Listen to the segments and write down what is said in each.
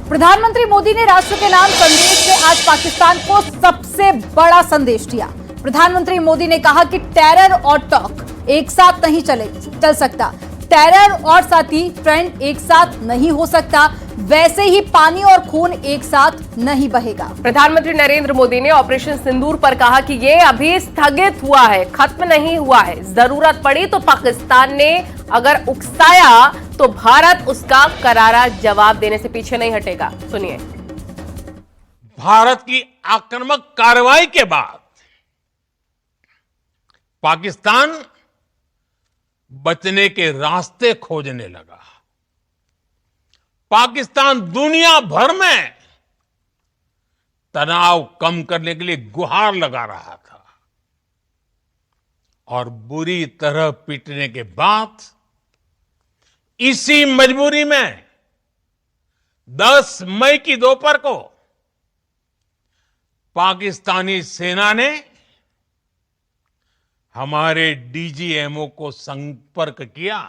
प्रधानमंत्री मोदी ने राष्ट्र के नाम संदेश में आज पाकिस्तान को सबसे बड़ा संदेश दिया। प्रधानमंत्री मोदी ने कहा कि टेरर और टॉक एक साथ नहीं चल सकता। टेरर और साथी ट्रेंड एक साथ नहीं हो सकता, वैसे ही पानी और खून एक साथ नहीं बहेगा। प्रधानमंत्री नरेंद्र मोदी ने ऑपरेशन सिंदूर पर कहा कि ये अभी स्थगित हुआ है, खत्म नहीं हुआ है। जरूरत पड़ी तो पाकिस्तान ने अगर उकसाया तो भारत उसका करारा जवाब देने से पीछे नहीं हटेगा। सुनिए। भारत की आक्रामक कार्रवाई के बाद पाकिस्तान बचने के रास्ते खोजने लगा। पाकिस्तान दुनिया भर में तनाव कम करने के लिए गुहार लगा रहा था और बुरी तरह पीटने के बाद इसी मजबूरी में 10 मई की दोपहर को पाकिस्तानी सेना ने हमारे डीजीएमओ को संपर्क किया।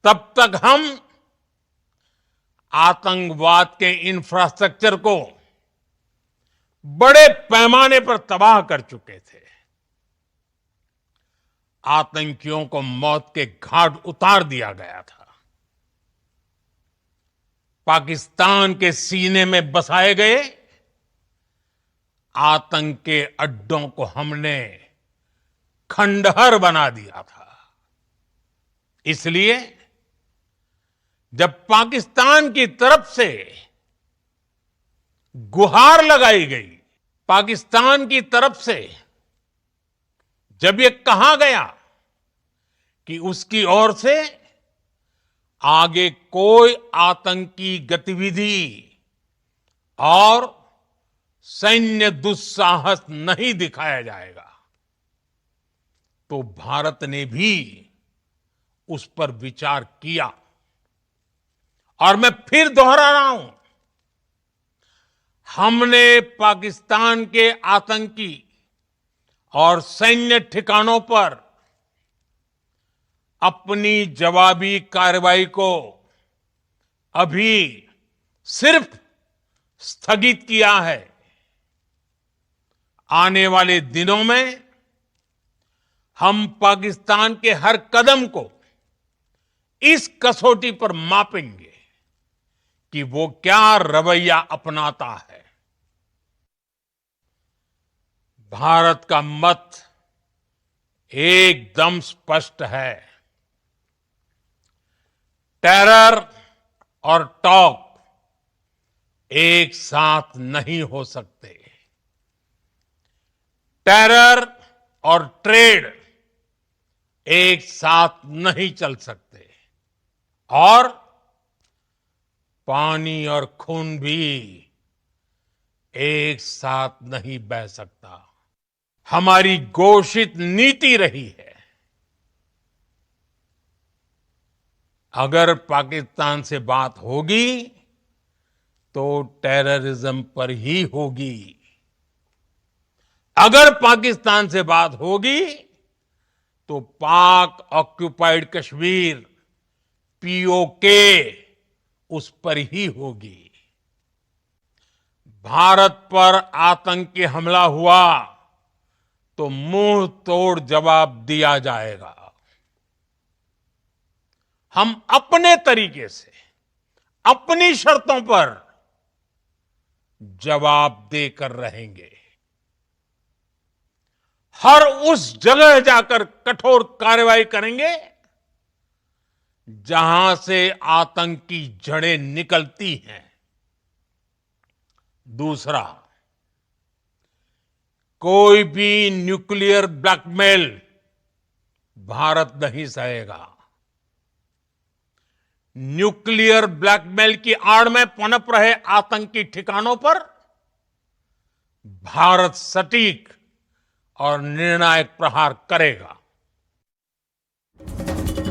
तब तक हम आतंकवाद के इंफ्रास्ट्रक्चर को बड़े पैमाने पर तबाह कर चुके थे। आतंकियों को मौत के घाट उतार दिया गया था। पाकिस्तान के सीने में बसाए गए आतंक के अड्डों को हमने खंडहर बना दिया था। इसलिए जब पाकिस्तान की तरफ से गुहार लगाई गई, पाकिस्तान की तरफ से जब ये कहा गया कि उसकी ओर से आगे कोई आतंकी गतिविधि और सैन्य दुस्साहस नहीं दिखाया जाएगा, तो भारत ने भी उस पर विचार किया। और मैं फिर दोहरा रहा हूं, हमने पाकिस्तान के आतंकी और सैन्य ठिकानों पर अपनी जवाबी कार्रवाई को अभी सिर्फ स्थगित किया है। आने वाले दिनों में हम पाकिस्तान के हर कदम को इस कसौटी पर मापेंगे कि वो क्या रवैया अपनाता है। भारत का मत एकदम स्पष्ट है। टेरर और टॉक एक साथ नहीं हो सकते। टेरर और ट्रेड एक साथ नहीं चल सकते और पानी और खून भी एक साथ नहीं बह सकता। हमारी घोषित नीति रही है, अगर पाकिस्तान से बात होगी तो टेररिज्म पर ही होगी। अगर पाकिस्तान से बात होगी तो पाक ऑक्युपाइड कश्मीर पीओके उस पर ही होगी। भारत पर आतंकी हमला हुआ तो मुंह तोड़ जवाब दिया जाएगा। हम अपने तरीके से अपनी शर्तों पर जवाब देकर रहेंगे। हर उस जगह जाकर कठोर कार्रवाई करेंगे जहां से आतंक की जड़ें निकलती हैं। दूसरा, कोई भी न्यूक्लियर ब्लैकमेल भारत नहीं सहेगा। न्यूक्लियर ब्लैकमेल की आड़ में पनप रहे आतंकी ठिकानों पर भारत सटीक और निर्णायक प्रहार करेगा।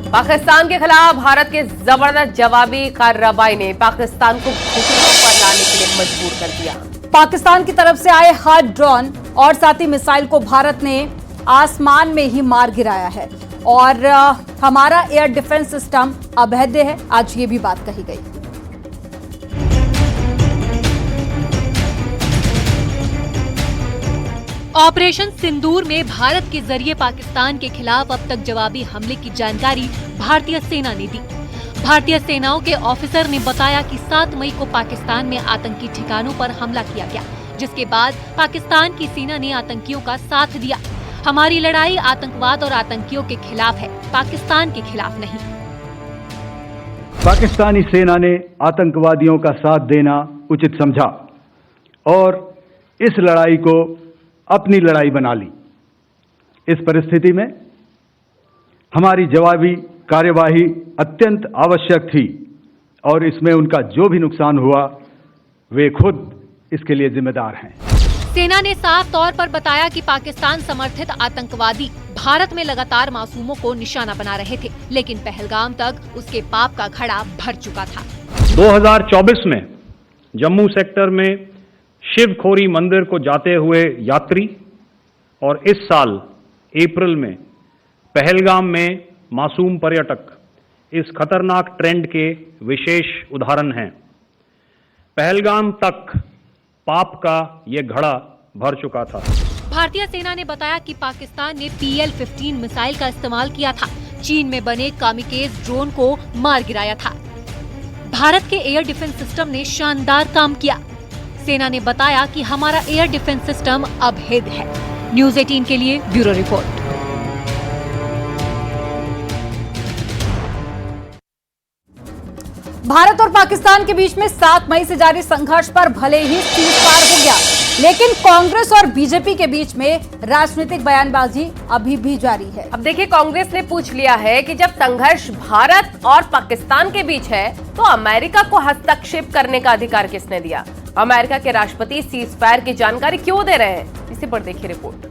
पाकिस्तान के खिलाफ भारत के जबरदस्त जवाबी कार्रवाई ने पाकिस्तान को घुटनों पर लाने के लिए मजबूर कर दिया। पाकिस्तान की तरफ से आए हार्ड ड्रोन और साथ ही मिसाइल को भारत ने आसमान में ही मार गिराया है और हमारा एयर डिफेंस सिस्टम अभेद्य है। आज ये भी बात कही गई। ऑपरेशन सिंदूर में भारत के जरिए पाकिस्तान के खिलाफ अब तक जवाबी हमले की जानकारी भारतीय सेना ने दी। भारतीय सेनाओं के ऑफिसर ने बताया कि 7 मई को पाकिस्तान में आतंकी ठिकानों पर हमला किया गया, जिसके बाद पाकिस्तान की सेना ने आतंकियों का साथ दिया। हमारी लड़ाई आतंकवाद और आतंकियों के खिलाफ है, पाकिस्तान के खिलाफ नहीं। पाकिस्तानी सेना ने आतंकवादियों का साथ देना उचित समझा और इस लड़ाई को अपनी लड़ाई बना ली। इस परिस्थिति में हमारी जवाबी कार्यवाही अत्यंत आवश्यक थी और इसमें उनका जो भी नुकसान हुआ वे खुद इसके लिए जिम्मेदार हैं। सेना ने साफ तौर पर बताया कि पाकिस्तान समर्थित आतंकवादी भारत में लगातार मासूमों को निशाना बना रहे थे, लेकिन पहलगाम तक उसके पाप का घड़ा भर चुका था। 2024 में जम्मू सेक्टर में शिवखोरी मंदिर को जाते हुए यात्री और इस साल अप्रैल में पहलगाम में मासूम पर्यटक इस खतरनाक ट्रेंड के विशेष उदाहरण हैं। पहलगाम तक पाप का ये घड़ा भर चुका था। भारतीय सेना ने बताया कि पाकिस्तान ने PL-15 मिसाइल का इस्तेमाल किया था। चीन में बने कामिकेज ड्रोन को मार गिराया था। भारत के एयर डिफेंस सिस्टम ने शानदार काम किया। सेना ने बताया कि हमारा एयर डिफेंस सिस्टम अभेद है। न्यूज़ 18 के लिए ब्यूरो रिपोर्ट। भारत और पाकिस्तान के बीच में 7 मई से जारी संघर्ष पर भले ही सीजफायर हो गया, लेकिन कांग्रेस और बीजेपी के बीच में राजनीतिक बयानबाजी अभी भी जारी है। अब देखिए, कांग्रेस ने पूछ लिया है कि जब संघर्ष भारत और पाकिस्तान के बीच है तो अमेरिका को हस्तक्षेप करने का अधिकार किसने दिया? अमेरिका के राष्ट्रपति सीज फायर की जानकारी क्यों दे रहे हैं? इसी पर देखिए रिपोर्ट।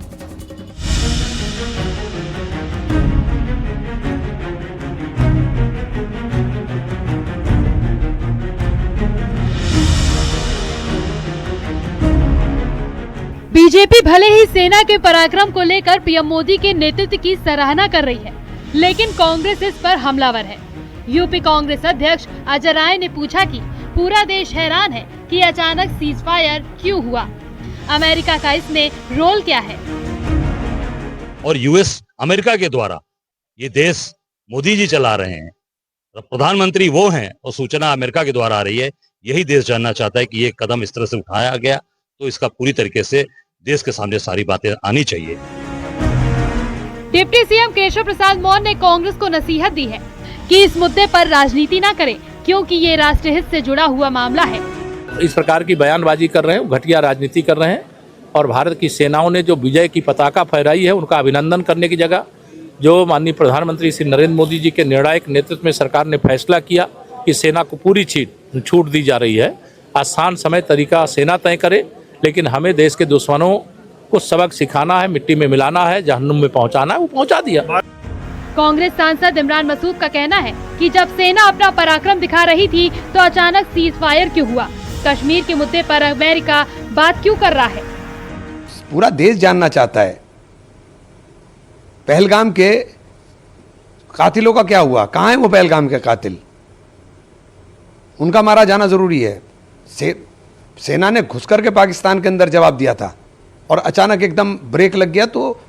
बीजेपी भले ही सेना के पराक्रम को लेकर पीएम मोदी के नेतृत्व की सराहना कर रही है, लेकिन कांग्रेस इस पर हमलावर है। यूपी कांग्रेस अध्यक्ष अजय राय ने पूछा कि पूरा देश हैरान है कि अचानक सीज फायर क्यों हुआ, अमेरिका का इसमें रोल क्या है? और यूएस अमेरिका के द्वारा ये देश मोदी जी चला रहे हैं, प्रधानमंत्री वो हैं और सूचना अमेरिका के द्वारा आ रही है। यही देश जानना चाहता है कि ये कदम इस तरह से उठाया गया तो इसका पूरी तरीके से देश के सामने सारी बातें आनी चाहिए। डिप्टी सीएम केशव प्रसाद मौर्य ने कांग्रेस को नसीहत दी है कि इस मुद्दे पर राजनीति न करे, क्योंकि ये राष्ट्र हित से जुड़ा हुआ मामला है। इस प्रकार की बयानबाजी कर रहे हैं, घटिया राजनीति कर रहे हैं और भारत की सेनाओं ने जो विजय की पताका फहराई है उनका अभिनंदन करने की जगह जो माननीय प्रधानमंत्री श्री नरेंद्र मोदी जी के निर्णायक नेतृत्व में सरकार ने फैसला किया कि सेना को पूरी छूट दी जा रही है। आसान समय तरीका सेना तय करे, लेकिन हमें देश के दुश्मनों को सबक सिखाना है, मिट्टी में मिलाना है, जहन्नुम में पहुंचाना है, वो पहुंचा दिया। कांग्रेस सांसद इमरान मसूद का कहना है कि जब सेना अपना पराक्रम दिखा रही थी तो अचानक सीज फायर क्यों हुआ? कश्मीर के मुद्दे पर अमेरिका बात क्यों कर रहा है? पूरा देश जानना चाहता है पहलगाम के कातिलों का क्या हुआ, कहाँ है वो पहलगाम के कातिल? उनका मारा जाना जरूरी है। सेना ने घुस करके पाकिस्तान के अंदर जवाब दिया था और अचानक एकदम ब्रेक लग गया, तो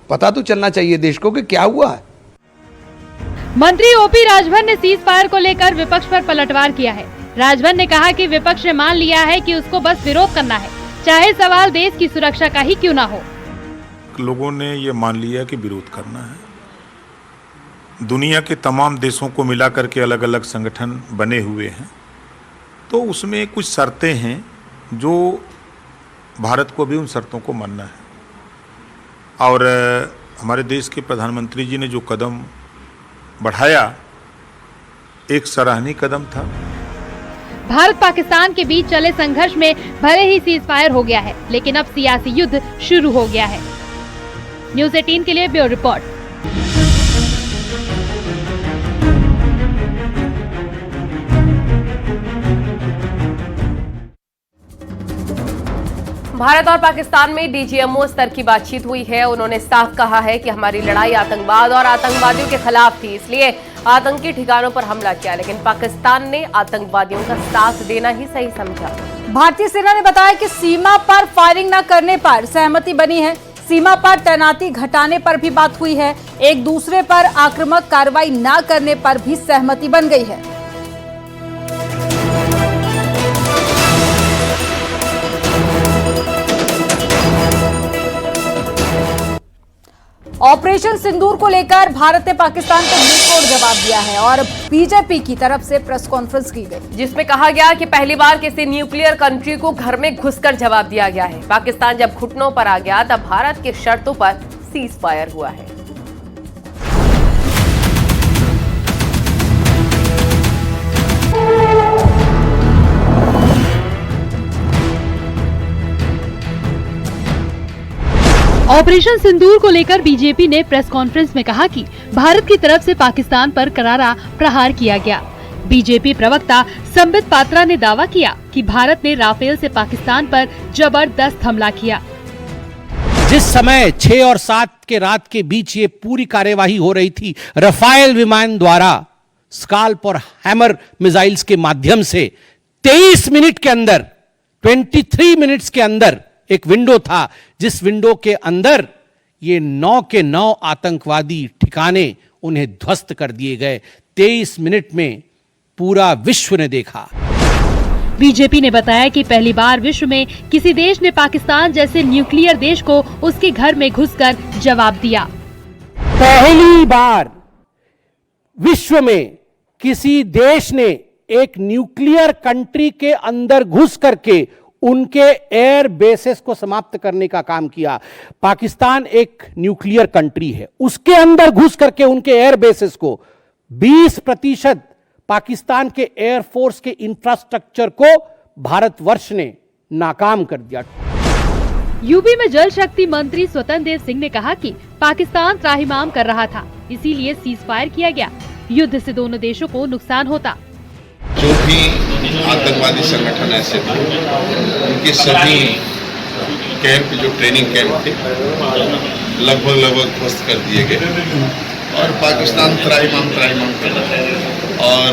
पता तो चलना चाहिए देश को कि क्या हुआ है। मंत्री ओपी राजभर ने सीज फायर को लेकर विपक्ष पर पलटवार किया है। राजभर ने कहा कि विपक्ष ने मान लिया है कि उसको बस विरोध करना है, चाहे सवाल देश की सुरक्षा का ही क्यों ना हो। लोगों ने ये मान लिया कि विरोध करना है। दुनिया के तमाम देशों को मिलाकर के अलग अलग संगठन बने हुए हैं, तो उसमें कुछ शर्तें हैं जो भारत को भी उन शर्तों को मानना है। और हमारे देश के प्रधानमंत्री जी ने जो कदम बढ़ाया, एक सराहनीय कदम था। भारत पाकिस्तान के बीच चले संघर्ष में भले ही सीज फायर हो गया है, लेकिन अब सियासी युद्ध शुरू हो गया है। न्यूज़ 18 के लिए ब्यूरो रिपोर्ट। भारत और पाकिस्तान में डीजीएमओ स्तर की बातचीत हुई है। उन्होंने साफ कहा है कि हमारी लड़ाई आतंकवाद और आतंकवादियों के खिलाफ थी, इसलिए आतंकी ठिकानों पर हमला किया, लेकिन पाकिस्तान ने आतंकवादियों का साथ देना ही सही समझा। भारतीय सेना ने बताया कि सीमा पर फायरिंग न करने पर सहमति बनी है। सीमा पर तैनाती घटाने पर भी बात हुई है। एक दूसरे पर आक्रामक कार्रवाई न करने पर भी सहमति बन गई है। ऑपरेशन सिंदूर को लेकर भारत ने पाकिस्तान को मुंहतोड़ जवाब दिया है और बीजेपी की तरफ से प्रेस कॉन्फ्रेंस की गई, जिसमें कहा गया कि पहली बार किसी न्यूक्लियर कंट्री को घर में घुसकर जवाब दिया गया है। पाकिस्तान जब घुटनों पर आ गया तब भारत की शर्तों पर सीज फायर हुआ है। ऑपरेशन सिंदूर को लेकर बीजेपी ने प्रेस कॉन्फ्रेंस में कहा कि भारत की तरफ से पाकिस्तान पर करारा प्रहार किया गया। बीजेपी प्रवक्ता संबित पात्रा ने दावा किया कि भारत ने राफेल से पाकिस्तान पर जबरदस्त हमला किया। जिस समय 6 और 7 के रात के बीच ये पूरी कार्यवाही हो रही थी, राफेल विमान द्वारा स्काल्प और हैमर मिसाइल्स के माध्यम से 23 मिनट के अंदर 23 मिनट्स के अंदर एक विंडो था, जिस विंडो के अंदर ये 9 के 9 आतंकवादी ठिकाने उन्हें ध्वस्त कर दिए गए। 23 मिनट में पूरा विश्व ने देखा। बीजेपी ने बताया कि पहली बार विश्व में किसी देश ने पाकिस्तान जैसे न्यूक्लियर देश को उसके घर में घुसकर जवाब दिया। पहली बार विश्व में किसी देश ने एक न्यूक्लियर कंट्री के अंदर घुस करके उनके एयर बेसेस को समाप्त करने का काम किया। पाकिस्तान एक न्यूक्लियर कंट्री है, उसके अंदर घुस करके उनके एयर बेसेस को 20% पाकिस्तान के एयरफोर्स के इंफ्रास्ट्रक्चर को भारतवर्ष ने नाकाम कर दिया। यूपी में जल शक्ति मंत्री स्वतंत्र देव सिंह ने कहा कि पाकिस्तान त्राहिमाम कर रहा था, इसीलिए सीज फायर किया गया। युद्ध से दोनों देशों को नुकसान होता। जो भी आतंकवादी संगठन ऐसे थे, उनके सभी कैंप, जो ट्रेनिंग कैंप थे, लगभग ध्वस्त कर दिए गए और पाकिस्तान त्राहिमाम कर रहा है। और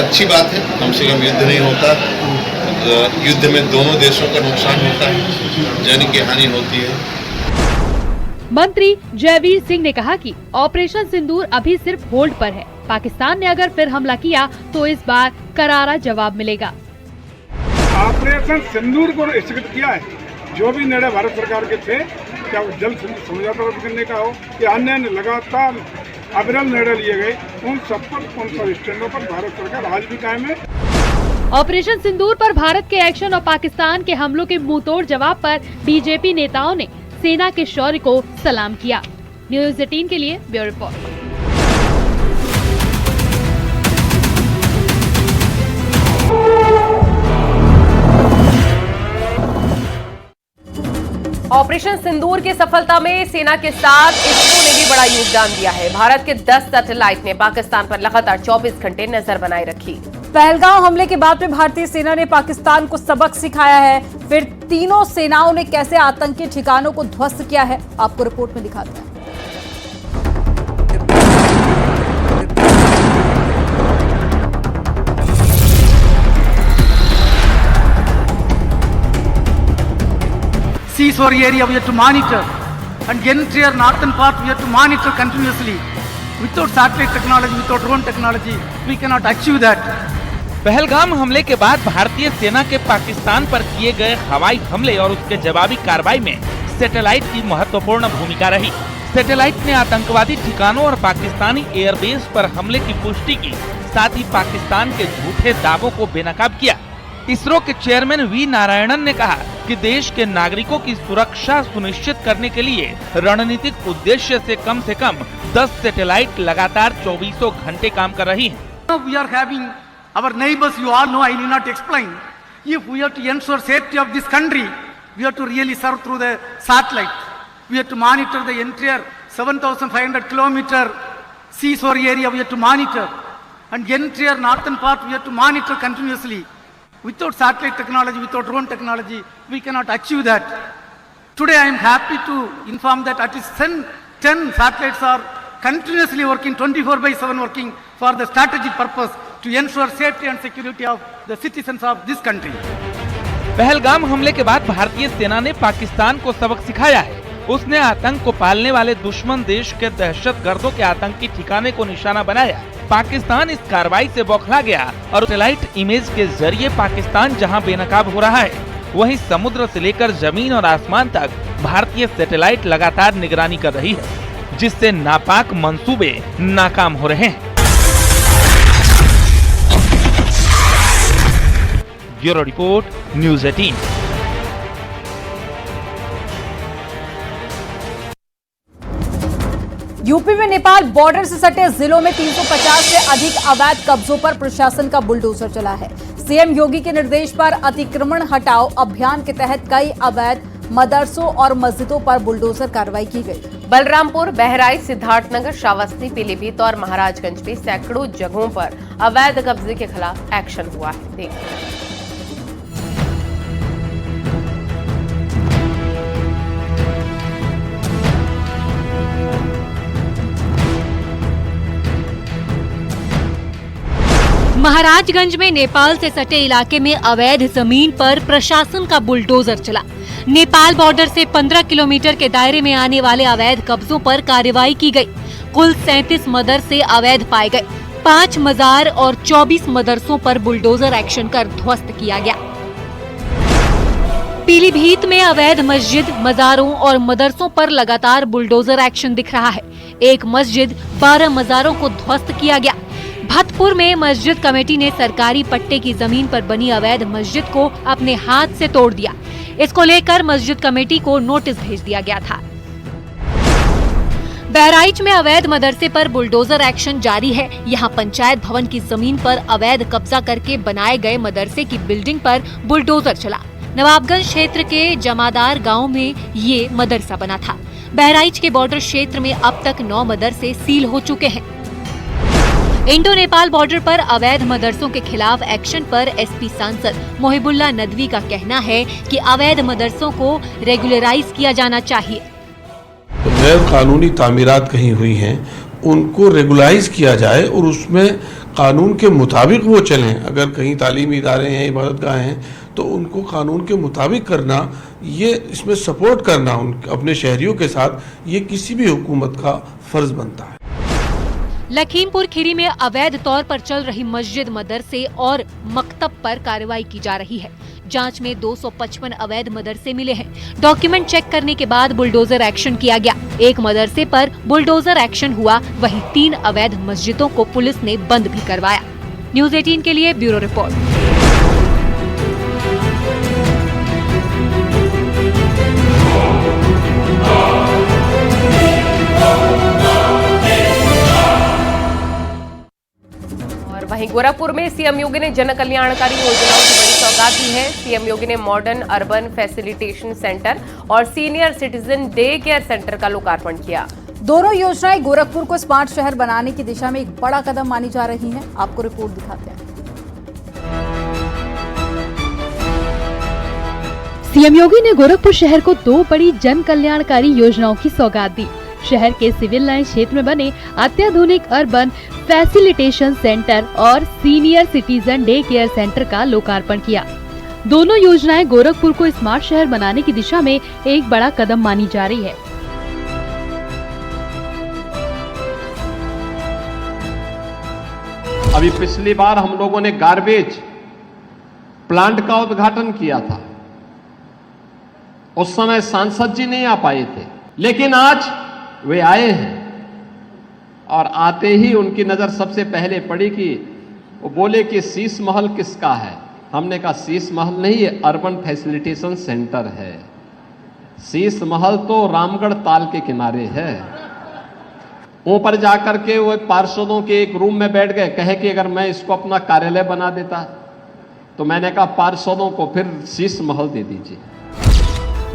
अच्छी बात है, कम से कम युद्ध नहीं होता। युद्ध में दोनों देशों का नुकसान होता है, जान की हानि होती है। मंत्री जयवीर सिंह ने कहा कि ऑपरेशन सिंदूर अभी सिर्फ होल्ड पर है। पाकिस्तान ने अगर फिर हमला किया तो इस बार करारा जवाब मिलेगा। ऑपरेशन सिंदूर को स्थगित किया है। जो भी निर्णय भारत सरकार के थे, क्या वो जल्द समझौता रद्द करने का हो या अन्य लगातार अविरल निर्णय लिए गए, उन सब पर, उन सब स्टैंडों पर भारत सरकार आज भी कायम है। ऑपरेशन सिंदूर पर भारत के एक्शन और पाकिस्तान के हमलों के मुंहतोड़ जवाब पर बीजेपी नेताओं ने सेना के शौर्य को सलाम किया। न्यूज़ 18 के लिए ब्यूरो रिपोर्ट। ऑपरेशन सिंदूर की सफलता में सेना के साथ इसरो ने भी बड़ा योगदान दिया है। भारत के 10 सैटेलाइट ने पाकिस्तान पर लगातार 24 घंटे नजर बनाए रखी। पहलगाम हमले के बाद में भारतीय सेना ने पाकिस्तान को सबक सिखाया है। फिर तीनों सेनाओं ने कैसे आतंकी ठिकानों को ध्वस्त किया है, आपको रिपोर्ट में दिखाते हैं। Seashore area we have to monitor, and entire northern part we have to monitor continuously. Without satellite technology, without drone technology, we cannot achieve that. Pahalgam हमले के बाद भारतीय सेना के पाकिस्तान पर किए गए हवाई हमले और उसके जवाबी कार्रवाई में सैटेलाइट की महत्वपूर्ण भूमिका रही। सैटेलाइट ने आतंकवादी ठिकानों और पाकिस्तानी एयरबेस पर हमले की पुष्टि की, साथ ही पाकिस्तान के झूठे दावों को बेनकाब किया। इसरो के चेयरमैन वी नारायणन ने कहा कि देश के नागरिकों की सुरक्षा सुनिश्चित करने के लिए रणनीतिक उद्देश्य से कम 10 सैटेलाइट लगातार 24 घंटे काम कर रही हैं। We are having our neighbors, you all know, I need not explain. If we have to ensure safety of this country, we have to really serve through the satellite. We have to monitor the entire 7,500 kilometer seashore area. We have to monitor, and entire northern part we have to monitor continuously. Without satellite technology, without drone technology, we cannot achieve that. Today I am happy to inform that at least 10 satellites are continuously working, 24/7 working for the strategic purpose to ensure safety and security of the citizens of this country. Pahalgam हमले के बाद भारतीय सेना ने पाकिस्तान को सबक सिखाया है। उसने आतंक को पालने वाले दुश्मन देश के दहशतगर्दों के आतंकी ठिकाने को निशाना बनाया। पाकिस्तान इस कार्रवाई से बौखला गया और सैटेलाइट इमेज के जरिए पाकिस्तान जहां बेनकाब हो रहा है, वहीं समुद्र से लेकर जमीन और आसमान तक भारतीय सैटेलाइट लगातार निगरानी कर रही है, जिससे नापाक मंसूबे नाकाम हो रहे हैं। Bureau report, news 18। यूपी में नेपाल बॉर्डर से सटे जिलों में 350 से अधिक अवैध कब्जों पर प्रशासन का बुलडोजर चला है। सीएम योगी के निर्देश पर अतिक्रमण हटाओ अभियान के तहत कई अवैध मदरसों और मस्जिदों पर बुलडोजर कार्रवाई की गई। बलरामपुर, बहराइच, सिद्धार्थनगर, श्रावस्ती, पीलीभीत और महाराजगंज में सैकड़ों जगहों पर अवैध कब्जे के खिलाफ एक्शन हुआ है। देखिए। महाराजगंज में नेपाल से सटे इलाके में अवैध जमीन पर प्रशासन का बुलडोजर चला। नेपाल बॉर्डर से 15 किलोमीटर के दायरे में आने वाले अवैध कब्जों पर कार्रवाई की गई। कुल 37 मदरसे अवैध पाए गए। 5 मजार और 24 मदरसों पर बुलडोजर एक्शन कर ध्वस्त किया गया। पीलीभीत में अवैध मस्जिद, मजारों और मदरसों पर लगातार बुलडोजर एक्शन दिख रहा है। एक मस्जिद, 12 मजारों को ध्वस्त किया गया। भतपुर में मस्जिद कमेटी ने सरकारी पट्टे की जमीन पर बनी अवैध मस्जिद को अपने हाथ से तोड़ दिया। इसको लेकर मस्जिद कमेटी को नोटिस भेज दिया गया था। बहराइच में अवैध मदरसे पर बुलडोजर एक्शन जारी है। यहाँ पंचायत भवन की जमीन पर अवैध कब्जा करके बनाए गए मदरसे की बिल्डिंग पर बुलडोजर चला। नवाबगंज क्षेत्र के जमादार गांव में ये मदरसा बना था। बहराइच के बॉर्डर क्षेत्र में अब तक 9 मदरसे सील हो चुके हैं। इंडो नेपाल बॉर्डर पर अवैध मदरसों के खिलाफ एक्शन पर एसपी सांसद मोहिबुल्लाह नदवी का कहना है कि अवैध मदरसों को रेगुलराइज किया जाना चाहिए। गैर कानूनी तामीरात कहीं हुई हैं, उनको रेगुलाइज किया जाए और उसमें कानून के मुताबिक वो चलें। अगर कहीं तालीमी इदारे हैं, इबादतगाह हैं, तो उनको कानून के मुताबिक करना, ये इसमें सपोर्ट करना अपने शहरियों के साथ, ये किसी भी हुकूमत का फर्ज बनता है। लखीमपुर खीरी में अवैध तौर पर चल रही मस्जिद, मदरसे और मकतब पर कार्रवाई की जा रही है। जांच में 255 अवैध मदरसे मिले हैं। डॉक्यूमेंट चेक करने के बाद बुलडोजर एक्शन किया गया। एक मदरसे पर बुलडोजर एक्शन हुआ, वहीं 3 अवैध मस्जिदों को पुलिस ने बंद भी करवाया। न्यूज़ 18 के लिए ब्यूरो रिपोर्ट। वहीं गोरखपुर में सीएम योगी ने जन कल्याणकारी योजनाओं की बड़ी सौगात दी है। सीएम योगी ने मॉडर्न अर्बन फैसिलिटेशन सेंटर और senior citizen day care centre का लोकार्पण किया। दोनों योजनाएं गोरखपुर को स्मार्ट शहर बनाने की दिशा में एक बड़ा कदम मानी जा रही हैं। आपको रिपोर्ट दिखाते हैं। सीएम योगी ने गोरखपुर शहर को 2 बड़ी जन कल्याणकारी योजनाओं की सौगात दी। शहर के सिविल लाइन क्षेत्र में बने अत्याधुनिक अर्बन फैसिलिटेशन सेंटर और senior citizen day care centre का लोकार्पण किया। दोनों योजनाएं गोरखपुर को स्मार्ट शहर बनाने की दिशा में एक बड़ा कदम मानी जा रही है। अभी पिछली बार हम लोगों ने गार्बेज प्लांट का उद्घाटन किया था। उस समय सांसद जी नहीं आ पाए थे, लेकिन आज वे आए हैं और आते ही उनकी नजर सबसे पहले पड़ी कि वो बोले कि शीश महल किसका है। हमने कहा शीश महल नहीं, ये अर्बन फैसिलिटेशन सेंटर है। शीश महल तो रामगढ़ ताल के किनारे है। ऊपर जाकर के वो पार्षदों के एक रूम में बैठ गए, कहे कि अगर मैं इसको अपना कार्यालय बना देता, तो मैंने कहा पार्षदों को फिर शीश महल दे दीजिए।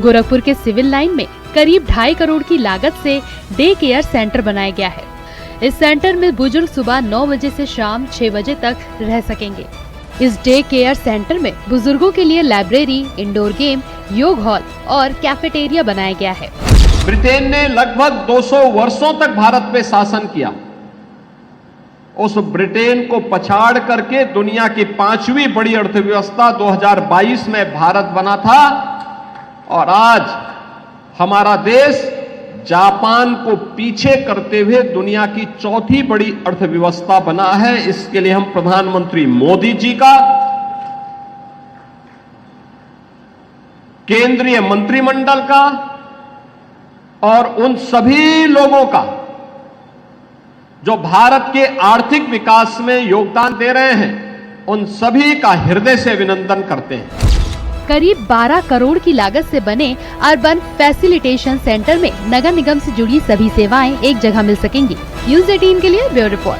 गोरखपुर के सिविल लाइन में करीब 2.5 करोड़ की लागत से डे केयर सेंटर बनाया गया है। इस सेंटर में बुजुर्ग सुबह 9 बजे से शाम 6 बजे तक रह सकेंगे। इस डे केयर सेंटर में बुजुर्गों के लिए लाइब्रेरी, इंडोर गेम, योग हॉल और कैफेटेरिया बनाया गया है। ब्रिटेन ने लगभग 200 वर्षों तक भारत पे शासन किया। उस ब्रिटेन को पछाड़ करके दुनिया की 5वीं बड़ी अर्थव्यवस्था 2022 में भारत बना था और आज हमारा देश जापान को पीछे करते हुए दुनिया की 4थी बड़ी अर्थव्यवस्था बना है। इसके लिए हम प्रधानमंत्री मोदी जी का, केंद्रीय मंत्रिमंडल का और उन सभी लोगों का जो भारत के आर्थिक विकास में योगदान दे रहे हैं, उन सभी का हृदय से अभिनंदन करते हैं। करीब 12 करोड़ की लागत से बने अर्बन फैसिलिटेशन सेंटर में नगर निगम से जुड़ी सभी सेवाएं एक जगह मिल सकेंगी। न्यूज़ 18 के लिए ब्यूरो रिपोर्ट।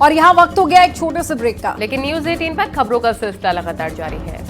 और यहाँ वक्त हो गया एक छोटे से ब्रेक का, लेकिन न्यूज़ 18 पर खबरों का सिलसिला लगातार जारी है।